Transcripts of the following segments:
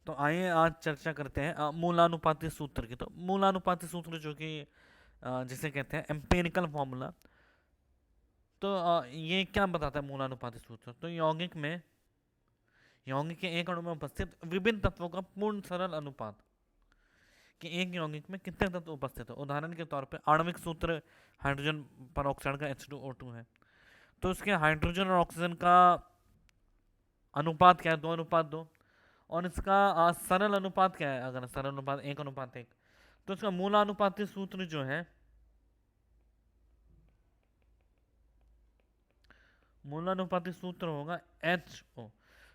तो आइए आज चर्चा करते हैं मूलानुपाती सूत्र की। तो मूलानुपाती सूत्र जो कि जिसे कहते हैं एम्पिरिकल फॉर्मूला। तो ये क्या बताता है मूलानुपाती सूत्र? तो यौगिक के एक अणु में उपस्थित विभिन्न तत्वों का पूर्ण सरल अनुपात कि एक यौगिक में कितने तत्व उपस्थित है। उदाहरण के तौर पे आणविक सूत्र हाइड्रोजन परऑक्साइड का H2O2 है, तो उसके हाइड्रोजन और ऑक्सीजन का अनुपात क्या है? 2:2। और इसका सरल अनुपात क्या है? अगर सरल अनुपात 1:1, तो इसका मूलानुपाती सूत्र जो है, मूलानुपाती सूत्र होगा HO।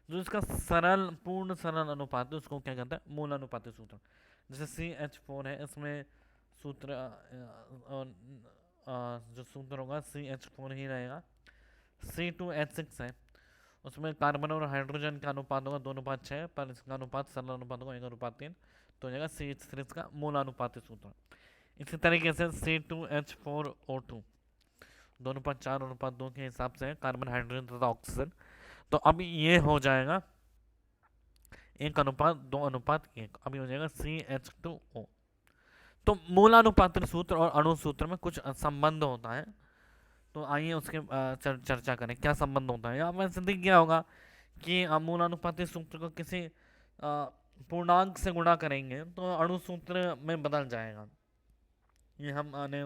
जो इसका सरल पूर्ण सरल अनुपात है उसको क्या कहते हैं? मूलानुपाती सूत्र। जैसे CH4 है, इसमें सूत्र जो सूत्र होगा CH4 ही रहेगा। C2H6 है, उसमें कार्बन और हाइड्रोजन का अनुपात होगा 2:6, पर इसका अनुपात सरल अनुपात होगा 1:3। तो हो जाएगा CH3 का मूलानुपाती सूत्र। इसी तरीके से C2H4O2 2:4:2 के हिसाब से है, कार्बन हाइड्रोजन तथा ऑक्सीजन। तो अब ये हो जाएगा 1:2:1। अभी हो जाएगा CH2O। तो मूलानुपाती सूत्र और अणु सूत्र में कुछ संबंध होता है। तो आइए उसके चर्चा करें क्या संबंध होता है। यहाँ वैसे देख क्या होगा कि मूलानुपाती सूत्र को किसी पूर्णांक से गुणा करेंगे तो अणु सूत्र में बदल जाएगा। ये हमने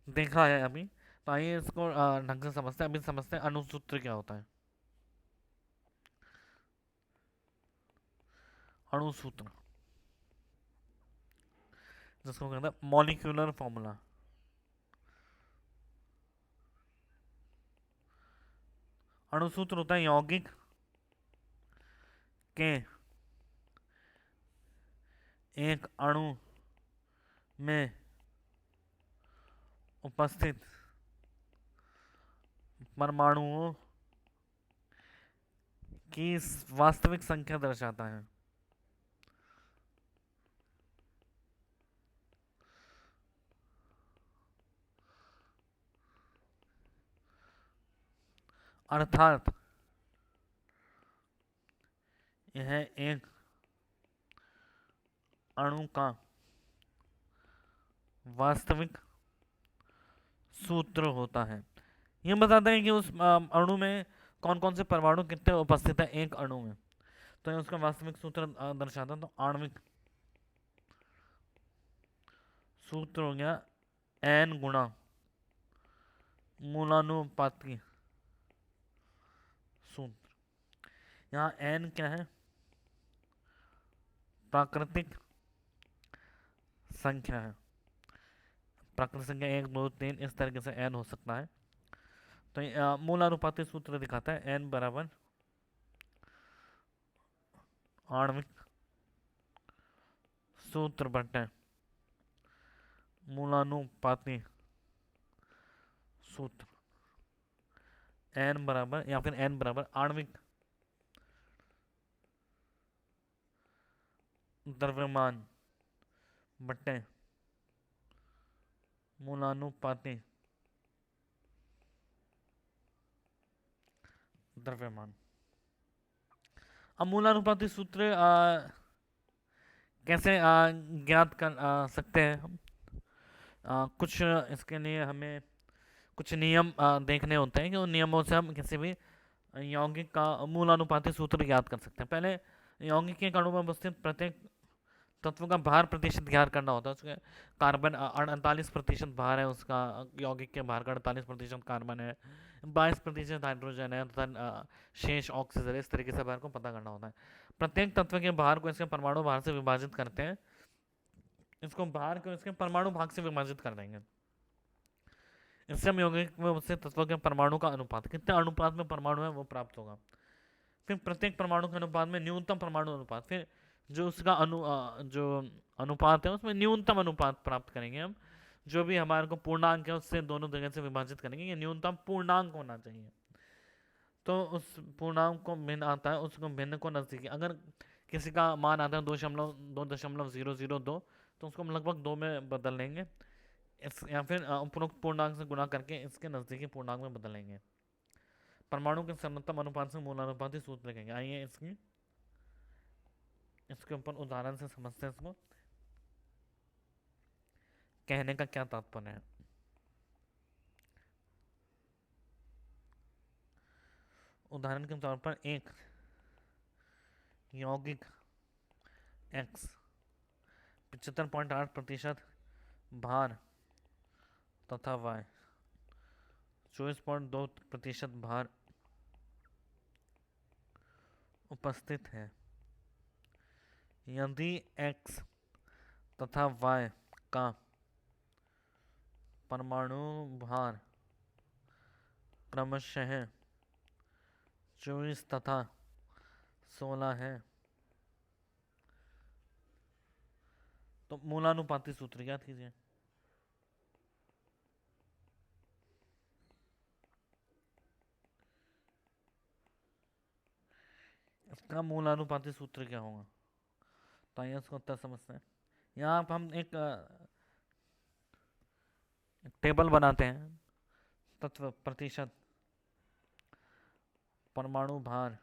देखा है अभी। तो आइए इसको ढंग से समझते हैं। अभी समझते हैं अणु सूत्र क्या होता है। अणु सूत्र जिसको कहते हैं मॉलिक्यूलर फॉर्मूला। अणु सूत्र होता है यौगिक के एक अणु में उपस्थित परमाणुओं की वास्तविक संख्या दर्शाता है। अर्थात यह एक अणु का वास्तविक सूत्र होता है। ये बताते हैं कि उस अणु में कौन कौन से परमाणु कितने उपस्थित है एक अणु में। तो ये उसका वास्तविक सूत्र दर्शाता है। तो आणविक सूत्र हो गया N गुणा मूलानुपाती सूत्र। यहाँ N क्या है? प्राकृतिक संख्या है। प्राकृतिक संख्या 1 2 3 इस तरीके से N हो सकता है। तो मूलानुपाती सूत्र दिखाता है N बराबर आणविक सूत्र बटे मूलानुपाती सूत्र। N बराबर या फिर N बराबर आणविक द्रव्यमान बटे मूलानुपाती द्रव्यमान। अब मूलानुपाती सूत्र कैसे ज्ञात कर सकते हैं हम? कुछ इसके लिए हमें कुछ नियम देखने होते हैं कि उन नियमों से हम किसी भी यौगिक का मूलानुपाती सूत्र ज्ञात कर सकते हैं। पहले यौगिक के अणु में उपस्थित प्रत्येक तत्व का भार प्रतिशत ज्ञात करना होता है। उसके कार्बन 48% भार है उसका, यौगिक के भार का 48% कार्बन है, 22% हाइड्रोजन है तथा शेष ऑक्सीजन है। इस तरीके से भार को पता करना होता है। प्रत्येक तत्व के भार को इसके परमाणु भार से विभाजित करते हैं। इसको भार को इसके परमाणु भाग से विभाजित कर देंगे। इससे हम यौगिक में उससे तत्वों के परमाणु का अनुपात, कितने अनुपात में परमाणु है, वो प्राप्त होगा। फिर प्रत्येक परमाणु के अनुपात में न्यूनतम परमाणु अनुपात, फिर जो उसका जो अनुपात है उसमें न्यूनतम अनुपात प्राप्त करेंगे हम। जो भी हमारे को पूर्णांक है उससे दोनों जगह से विभाजित करेंगे। ये न्यूनतम पूर्णांक होना चाहिए। तो उस पूर्णांक को भिन्न आता है, उसको भिन्न को नजदीकी, अगर किसी का मान आता है 2.002, तो उसको हम लगभग 2 में बदल लेंगे। इस या फिर उपरोक्त पूर्णांक से गुणा करके इसके नजदीकी पूर्णांक में बदल लेंगे। परमाणु के सर्वोत्तम अनुपात से मूलानुपाती सूत्र लिखेंगे। आइए इसके ऊपर उदाहरण से समझते हैं इसको, कहने का क्या तात्पर्य है। उदाहरण के तौर पर एक यौगिक x 75.8% भार तथा y 24.2% भार उपस्थित है। यदि x तथा y का परमाणु भार क्रमशः 24 तथा 16 है, तो मूलानुपाती सूत्र ज्ञात कीजिए। इसका मूलानुपाती सूत्र क्या होगा, तो आइए इसको उत्तर समझते हैं। यहाँ पर हम एक टेबल बनाते हैं, तत्व प्रतिशत परमाणु भार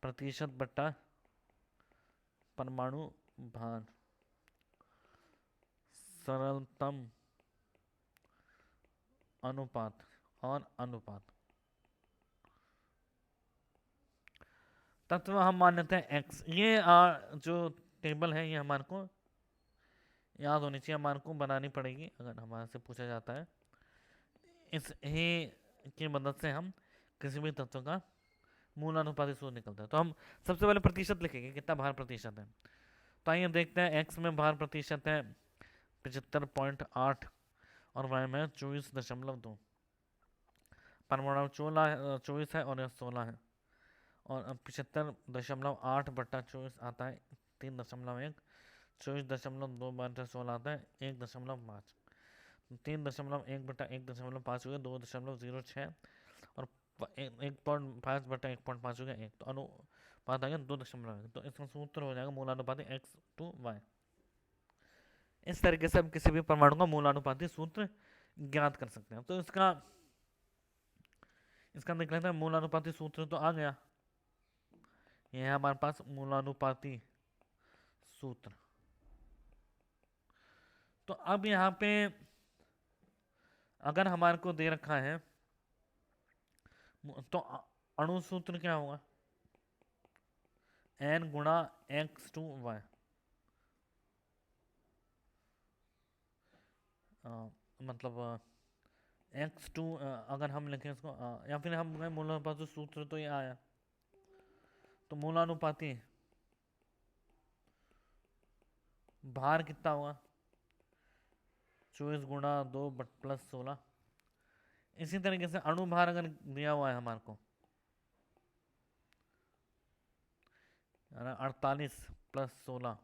प्रतिशत बट्टा परमाणु भार सरलतम अनुपात और अनुपात। तत्व हम मान लेते हैं x। ये जो टेबल है ये हमारे को याद होनी चाहिए, हमारे को बनानी पड़ेगी अगर हमारे से पूछा जाता है। इस ही की मदद से हम किसी भी तत्व का मूलानुपाती सूत्र निकलता है। तो हम सबसे पहले प्रतिशत लिखेंगे, कितना भार प्रतिशत है। तो आइए देखते हैं, x में भार प्रतिशत है 75.8 और y में 24.2। परमाणु 24 है और यह 16 है, और 75.8 बट्टा 24 आता है 3.1, 24.2 बट्टा 16 आता है 1.5, 3.1 बट्टा 1.5 हो गया 2.06, और 1.5 बट्टा 1.5 हो गया 1, तो अनुपात आ गया 2.1। तो इसका सूत्र हो जाएगा मूलानुपाती x to y। इस तरीके से हम किसी भी परमाणु का मूलानुपाती सूत्र ज्ञात कर सकते हैं। तो इसका देख लेते हैं। मूलानुपाती सूत्र तो आ गया, यह है हमारे पास मूलानुपाती सूत्र। तो अब यहाँ पे अगर हमारे को दे रखा है तो अणु सूत्र क्या होगा, n गुणा x to y। मतलब x टू अगर हम लिखें इसको, या फिर हम मूलानुपाती सूत्र तो ये आया, तो मूलानुपाती भार कितना होगा 24 गुणा 2 प्लस 16। इसी तरीके से अणु भार अगर दिया हुआ है हमारे को 48 प्लस 16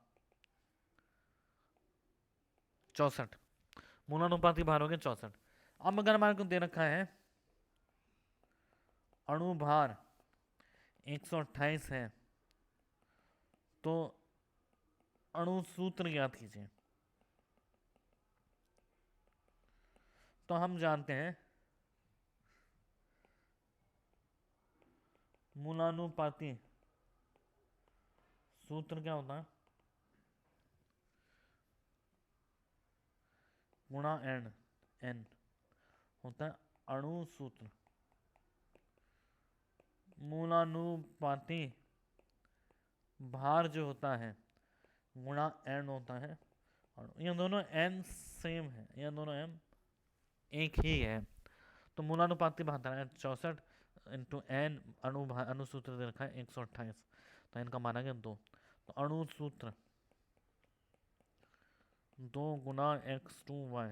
64, मूलानुपाती भार हो गया 64। अब अगर हमारे को दे रखा है अणु भार 128 है, तो अणु सूत्र ज्ञात कीजिए। तो हम जानते हैं मूलानुपाती सूत्र क्या होता है, गुणा n होता है अणु सूत्र। मूलानुपाती भार जो होता है गुणा n होता है, और ये दोनों n सेम है, ये दोनों m एक ही है। तो मूलानुपाती भार है 64 इंटू n, अणु सूत्र दे रखा है 128, तो इनका माना गया 2। तो अणु सूत्र 2 गुना x टू y,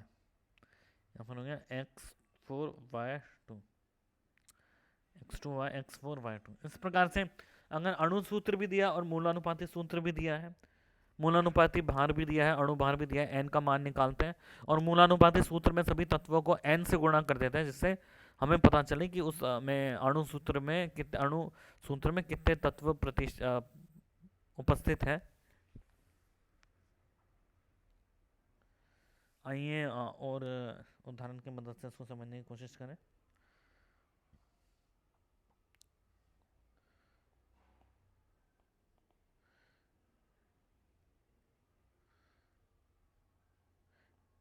या फिर हो गया x4 y2, x2 y x4 y2। इस प्रकार से अगर अणु सूत्र भी दिया और मूलानुपाती सूत्र भी दिया है, मूलानुपाती भार भी दिया है, अणु भार भी दिया है, n का मान निकालते हैं और मूलानुपाती सूत्र में सभी तत्वों को n से गुणा कर देते हैं, जिससे हमें पता चले कि उस में अणु सूत्र में कितने तत्व उपस्थित है। आइए और उदाहरण की मदद से इसको समझने की कोशिश करें।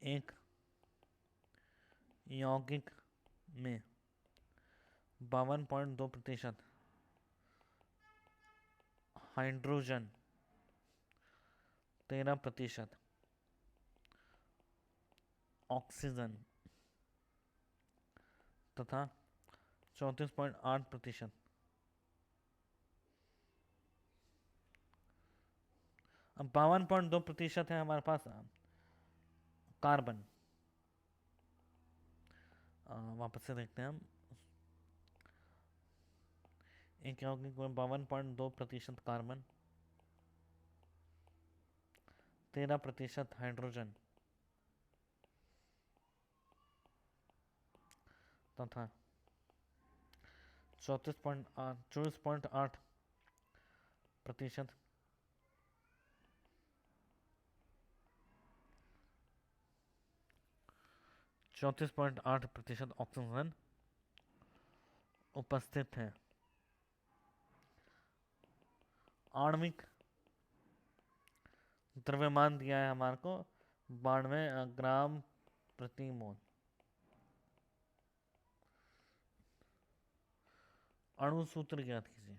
एक यौगिक में 52.2% हाइड्रोजन, 13% ऑक्सीजन तथा 34.8%, अब 52.2% है हमारे पास कार्बन। वापस से देखते हैं हम। एक यौगिक में 52.2% कार्बन, 13% हाइड्रोजन तथा 24.8% 34.8% ऑक्सीजन उपस्थित है। आणविक द्रव्यमान दिया है हमारे को 92 ग्राम प्रति मोल। अणु सूत्र ज्ञात कीजिए।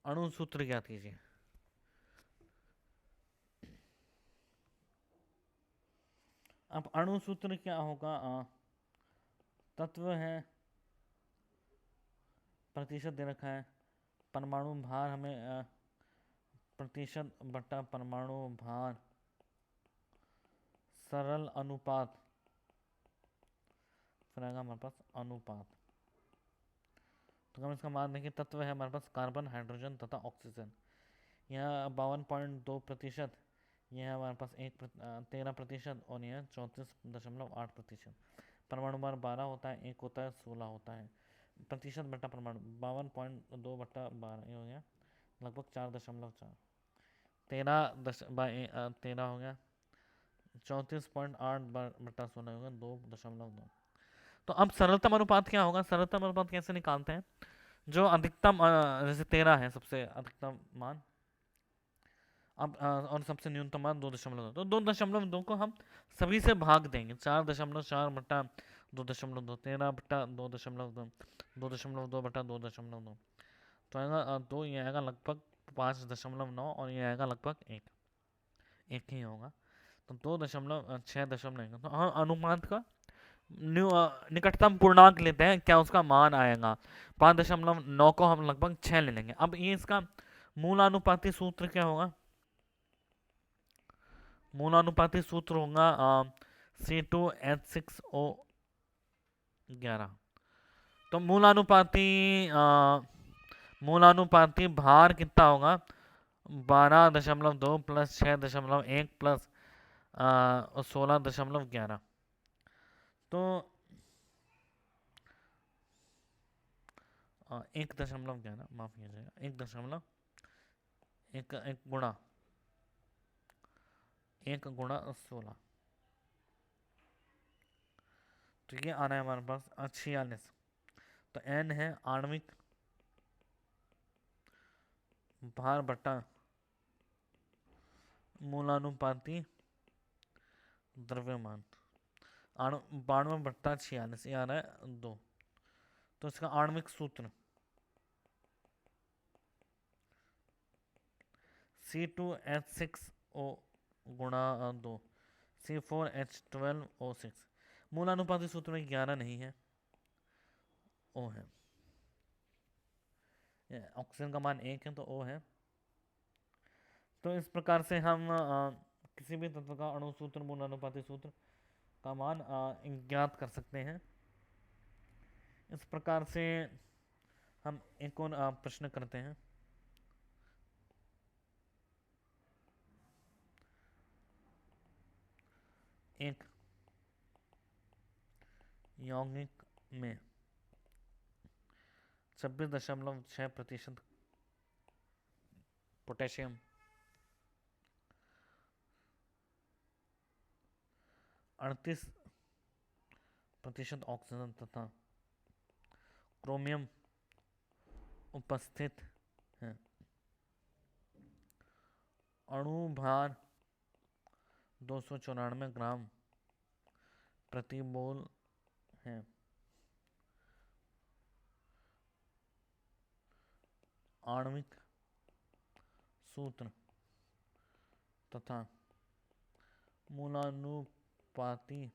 अणु सूत्र ज्ञात कीजिए। अब अणु सूत्र क्या होगा? तत्व है, प्रतिशत दे रखा है, परमाणु भार हमें प्रतिशत बटा परमाणु भार, सरल अनुपात, फिर आएगा हमारे पास अनुपात। तो हम इसका मान देंगे। तत्व है हमारे पास कार्बन, हाइड्रोजन तथा ऑक्सीजन। यहाँ 52.2%, यह है हमारे पास 13% और यह 34.8%। परमाणु भार 12 होता है, 1 होता है, 16 होता है। प्रतिशत बटा परमाणु 52.2 बटा 12, ये हो गया लगभग 4.4। 13 हो गया, 34.8 बटा 16 होगा 2.2। तो अब सरलतम अनुपात क्या होगा? सरलतम अनुपात कैसे निकालते हैं? जो अधिकतम जैसे 13 है सबसे अधिकतम मान, अब और सबसे न्यूनतम मान 2.2, तो 2.2 को हम सभी से भाग देंगे। 4.4 बटा 2.2, 13 बटा 2.2, 2.2 बटा 2.2, तो आएगा 2, ये आएगा लगभग 5.9 और ये आएगा लगभग 1 ही होगा। तो 2.6, तो हम अनुपात का निकटतम पूर्णांक लेते हैं, क्या उसका मान आएगा। 5.9 को हम लगभग 6 ले लेंगे। अब ये इसका मूलानुपाती सूत्र क्या होगा? मूलानुपाती सूत्र होगा C2H6O11। तो मूलानुपाती भार कितना होगा? 12.2 प्लस 6.1 प्लस 16.11। तो 1.11, माफ कीजिएगा, 1 गुणा 16, तो ये आ रहा है हमारे पास 46। तो n है आणविक भार बटा मूलानुपाती द्रव्यमान, 92/46, ये आ रहा है 2। तो इसका आणविक सूत्र C2H6O गुणा 2 C4H12O6। मूलानुपाती सूत्र में 11 नहीं है, O है। ऑक्सीजन का मान 1 है तो O है। तो इस प्रकार से हम किसी भी तत्व का अणु सूत्र, मूलानुपाती सूत्र का मान ज्ञात कर सकते हैं। इस प्रकार से हम एक और प्रश्न करते हैं। एक यौगिक में 26.6% पोटेशियम, 38% ऑक्सीजन तथा क्रोमियम उपस्थित है। अणु भार 294 ग्राम प्रति मोल है। आणविक सूत्र तथा मूलानुपाती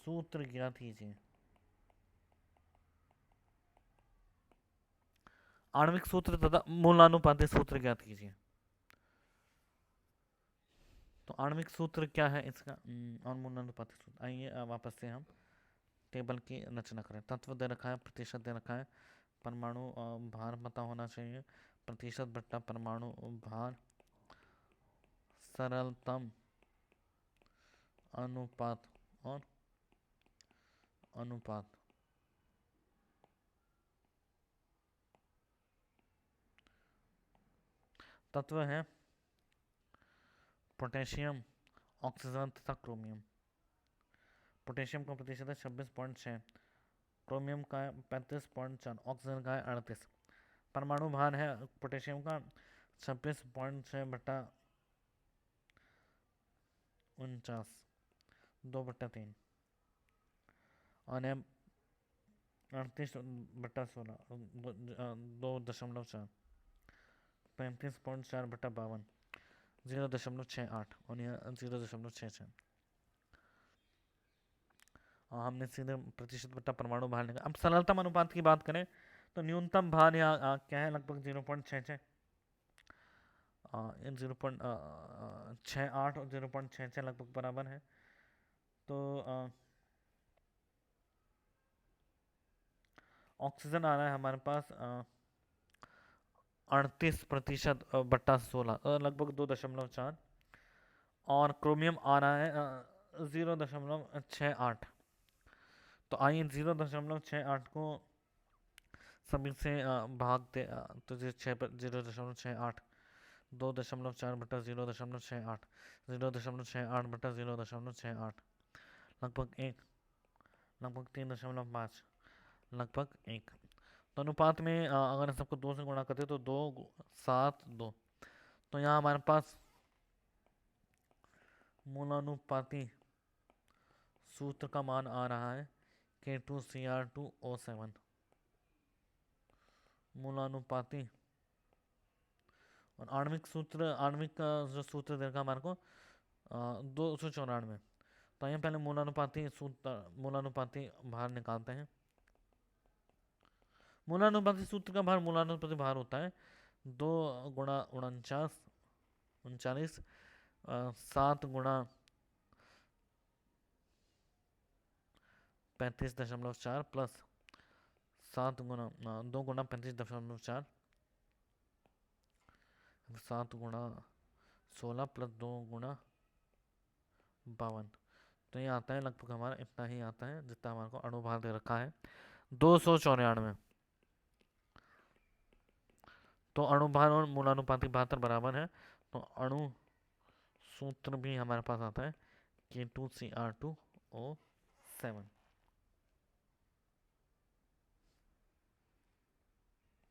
सूत्र ज्ञात कीजिए। आणविक सूत्र तथा मूलानुपाती सूत्र ज्ञात कीजिए। तो आणविक सूत्र क्या है इसका और मूलानुपाती सूत्र, आइए वापस से हम टेबल की रचना करें। तत्व दे रखा है, प्रतिशत दे रखा है, परमाणु भार पता होना चाहिए, प्रतिशत बट्टा परमाणु भार, सरलतम अनुपात और अनुपात। तत्व है पोटेशियम, ऑक्सीजन तथा क्रोमियम। पोटेशियम का प्रतिशत है 26.6, क्रोमियम का है 35.4, ऑक्सीजन का है 38। परमाणु भार है पोटेशियम का 26.6 बटा 49, 2/3, और 38 बटा 16, 2.4, 35.4 बटा 52, 0.68, और यह 0.66। हमने सीधे प्रतिशत बटा परमाणु भार निकाला। अब सरलतम अनुपात की बात करें तो न्यूनतम भार यहाँ क्या है, लगभग 0.66, 0.68 और 0.66 लगभग बराबर है। तो ऑक्सीजन आ रहा है हमारे पास 38% बट्टा 16, लगभग 2.4, और क्रोमियम आ रहा है 0.68। तो आइए 0.68 को सभी से भाग दे, तो 0.68, 2.4 बटा 0.68, 0.68 बटा 0.68, लगभग 1, लगभग 3.5, लगभग 1। तो अनुपात में अगर सबको 2 से गुणा करते तो 2, 7, 2। तो यहाँ हमारे पास मूलानुपाती सूत्र का मान आ रहा है K2Cr2O7। मूलानुपाती और आणविक सूत्र, आणविक का जो सूत्र देखा हमारे को 294। तो आइए पहले मूलानुपाती सूत्र, मूलानुपाती भार निकालते हैं। मूलानुपाती सूत्र का भार, मूलानुपाती भार होता है 2 गुणा 39, 7 गुणा 35.4 प्लस 7 गुणा 2 गुणा 35.4, 7 गुणा 16 प्लस 2 गुणा 52। तो ये आता है लगभग हमारा इतना ही आता है जितना हमारे को अणुभार दे रखा है 294। तो अणुभार और मूलानुपाती भार बराबर है। तो अणु सूत्र भी हमारे पास आता है K2Cr2O7।